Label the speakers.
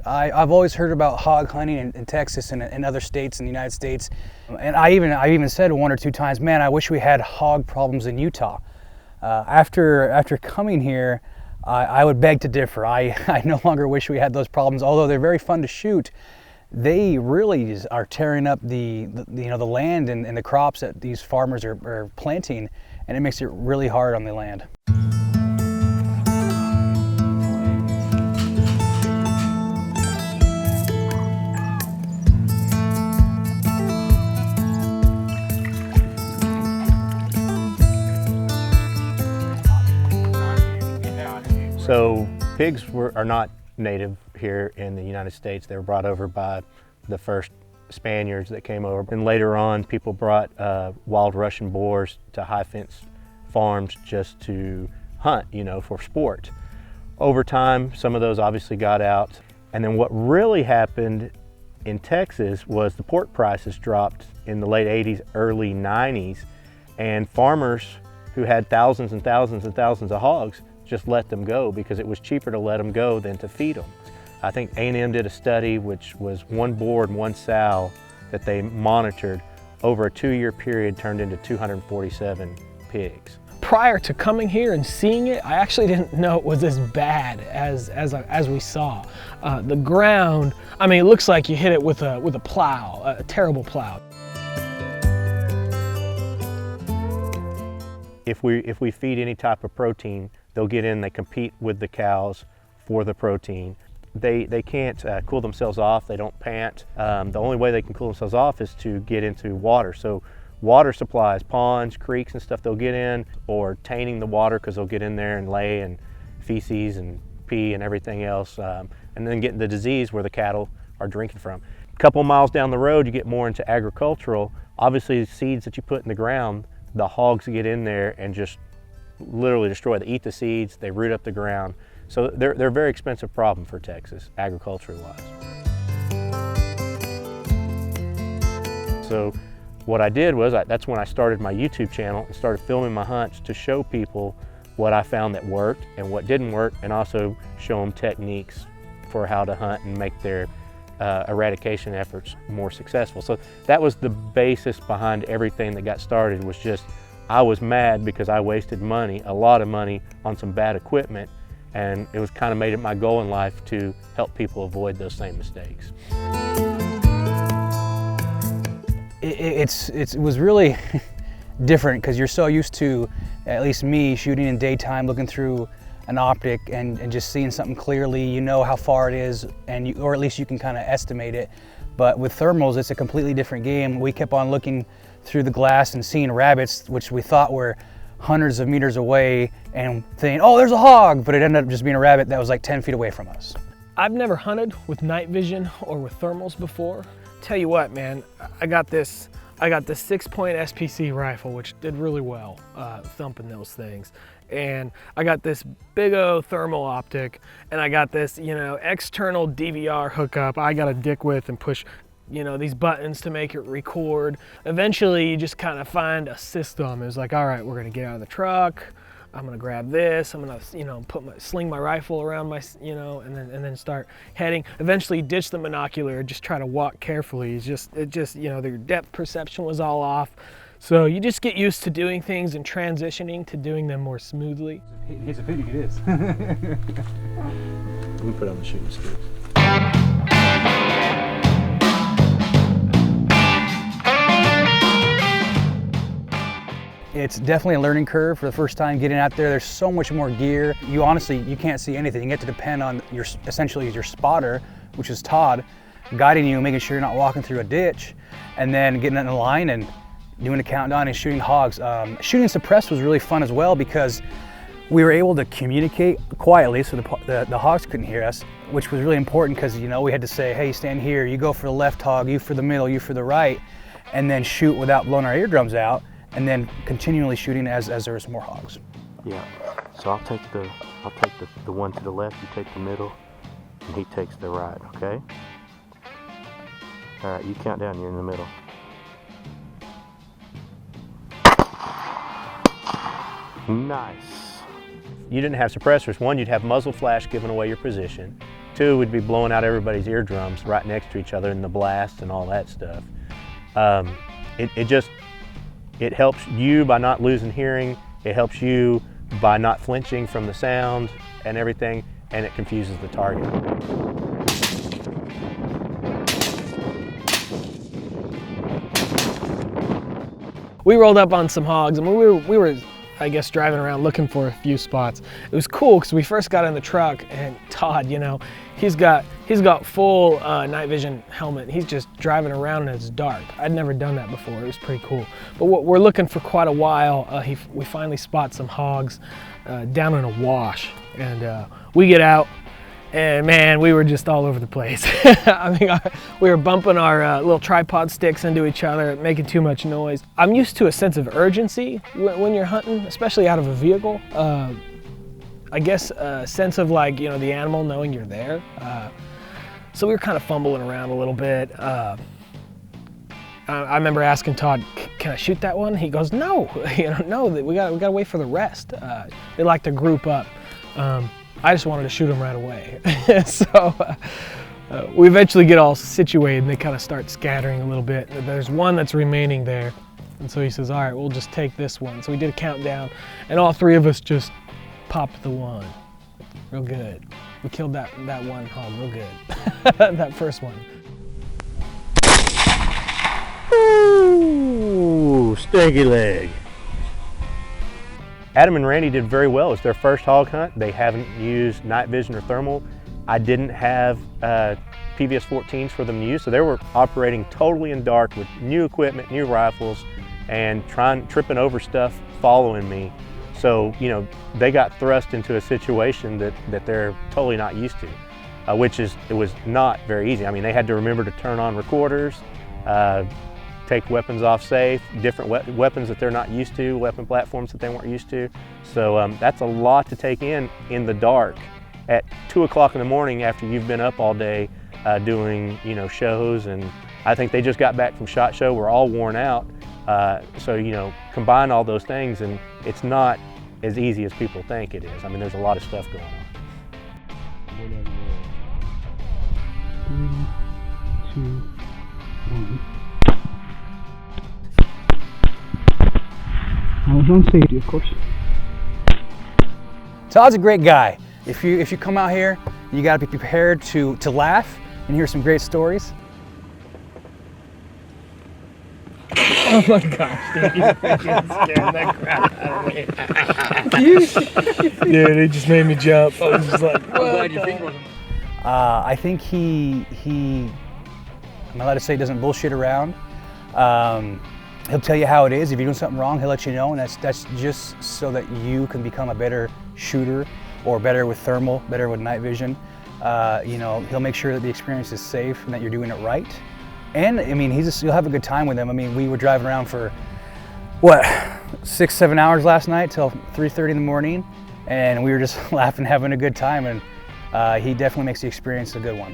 Speaker 1: I've always heard about hog hunting in Texas and in other states in the United States. And I even said 1 or 2 times, man, I wish we had hog problems in Utah. After coming here, I would beg to differ. I no longer wish we had those problems, although they're very fun to shoot. They really are tearing up the land and the crops that these farmers are planting, and it makes it really hard on the land.
Speaker 2: So pigs are not native here in the United States. They were brought over by the first Spaniards that came over. And later on, people brought wild Russian boars to high fence farms just to hunt, for sport. Over time, some of those obviously got out. And then what really happened in Texas was the pork prices dropped in the late 80s, early 90s, and farmers who had thousands and thousands and thousands of hogs just let them go because it was cheaper to let them go than to feed them. I think A&M did a study which was 1 boar and 1 sow that they monitored over a 2-year period turned into 247 pigs.
Speaker 3: Prior to coming here and seeing it, I actually didn't know it was as bad as we saw. The ground, I mean, it looks like you hit it with a plow, a terrible plow.
Speaker 2: If we feed any type of protein, they'll get in, they compete with the cows for the protein. They can't cool themselves off, they don't pant. The only way they can cool themselves off is to get into water. So water supplies, ponds, creeks and stuff they'll get in, or tainting the water because they'll get in there and lay and feces and pee and everything else, and then getting the disease where the cattle are drinking from. A couple miles down the road, you get more into agricultural. Obviously, the seeds that you put in the ground, the hogs get in there and just literally destroy. They eat the seeds, they root up the ground. So they're a very expensive problem for Texas, agriculturally wise. So what I did was, that's when I started my YouTube channel and started filming my hunts to show people what I found that worked and what didn't work, and also show them techniques for how to hunt and make their eradication efforts more successful. So that was the basis behind everything that got started. Was just, I was mad because I wasted money, a lot of money, on some bad equipment, and it was kind of made it my goal in life to help people avoid those same mistakes.
Speaker 1: It was really different because you're so used to, at least me, shooting in daytime, looking through an optic and just seeing something clearly. You know how far it is, or at least you can kind of estimate it. But with thermals, it's a completely different game. We kept on looking through the glass and seeing rabbits, which we thought were hundreds of meters away, and thinking, oh, there's a hog, but it ended up just being a rabbit that was like 10 feet away from us.
Speaker 3: I've never hunted with night vision or with thermals before. Tell you what, man, I got this 6-point SPC rifle, which did really well thumping those things. And I got this big O thermal optic, and I got this, external DVR hookup I got to dick with and push, these buttons to make it record. Eventually, you just kind of find a system. It was like, all right, we're gonna get out of the truck. I'm gonna grab this. I'm gonna, sling my rifle around my, and then start heading. Eventually, ditch the binocular. Just try to walk carefully. Their depth perception was all off. So you just get used to doing things and transitioning to doing them more smoothly.
Speaker 1: Here's a picnic, it is.
Speaker 2: Let me put on the shooting sticks.
Speaker 1: It's definitely a learning curve for the first time getting out there. There's so much more gear. You can't see anything. You get to depend on essentially your spotter, which is Todd, guiding you, making sure you're not walking through a ditch, and then getting in the line and doing a countdown and shooting hogs. Shooting suppressed was really fun as well because we were able to communicate quietly so the hogs couldn't hear us, which was really important because we had to say, hey, stand here, you go for the left hog, you for the middle, you for the right, and then shoot without blowing our eardrums out, and then continually shooting as there's more hogs.
Speaker 2: Yeah, so I'll take the one to the left, you take the middle, and he takes the right, okay? All right, you count down, you're in the middle. Nice. You didn't have suppressors. One, you'd have muzzle flash giving away your position. Two would be blowing out everybody's eardrums right next to each other in the blast and all that stuff. It helps you by not losing hearing. It helps you by not flinching from the sound and everything, and it confuses the target.
Speaker 3: We rolled up on some hogs, and we were I guess driving around looking for a few spots. It was cool because we first got in the truck, and Todd, you know, he's got full night vision helmet. He's just driving around and it's dark. I'd never done that before. It was pretty cool. But what we're looking for quite a while. We finally spot some hogs down in a wash, and we get out. And man, we were just all over the place. I mean, we were bumping our little tripod sticks into each other, making too much noise. I'm used to a sense of urgency when you're hunting, especially out of a vehicle. I guess a sense of, like, you know, the animal knowing you're there. So we were kind of fumbling around a little bit. I remember asking Todd, "Can I shoot that one?" He goes, "No, you know, no. We got to wait for the rest. They like to group up." I just wanted to shoot them right away. So we eventually get all situated and they kind of start scattering a little bit. There's one that's remaining there. And so he says, "All right, we'll just take this one." So we did a countdown and all three of us just popped the one. Real good. We killed that one hog real good. That first one.
Speaker 2: Ooh, stinky leg. Adam and Randy did very well. It's their first hog hunt. They haven't used night vision or thermal. I didn't have PVS 14s for them to use, so they were operating totally in dark with new equipment, new rifles, and tripping over stuff following me. So, you know, they got thrust into a situation that they're totally not used to, it was not very easy. I mean, they had to remember to turn on recorders, take weapons off safe, different weapons that they're not used to, weapon platforms that they weren't used to. So that's a lot to take in the dark at 2 o'clock in the morning after you've been up all day doing, you know, shows. And I think they just got back from SHOT Show. We're all worn out. So, you know, combine all those things and it's not as easy as people think it is. I mean, there's a lot of stuff going on.
Speaker 1: 3, 2, 1. I was on safety, of course. Todd's a great guy. If you come out here, you got to be prepared to laugh and hear some great stories.
Speaker 3: Oh my gosh, dude, you freaking scared that crap out of me. Dude, it just made me jump. I was just like, I'm glad your feet wasn't.
Speaker 1: I think he I'm allowed to say, doesn't bullshit around. He'll tell you how it is. If you're doing something wrong, he'll let you know, and that's just so that you can become a better shooter, or better with thermal, better with night vision. You know, he'll make sure that the experience is safe and that you're doing it right. And I mean, you'll have a good time with him. I mean, we were driving around for what, 6-7 hours last night till 3:30 in the morning, and we were just laughing, having a good time, and he definitely makes the experience a good one.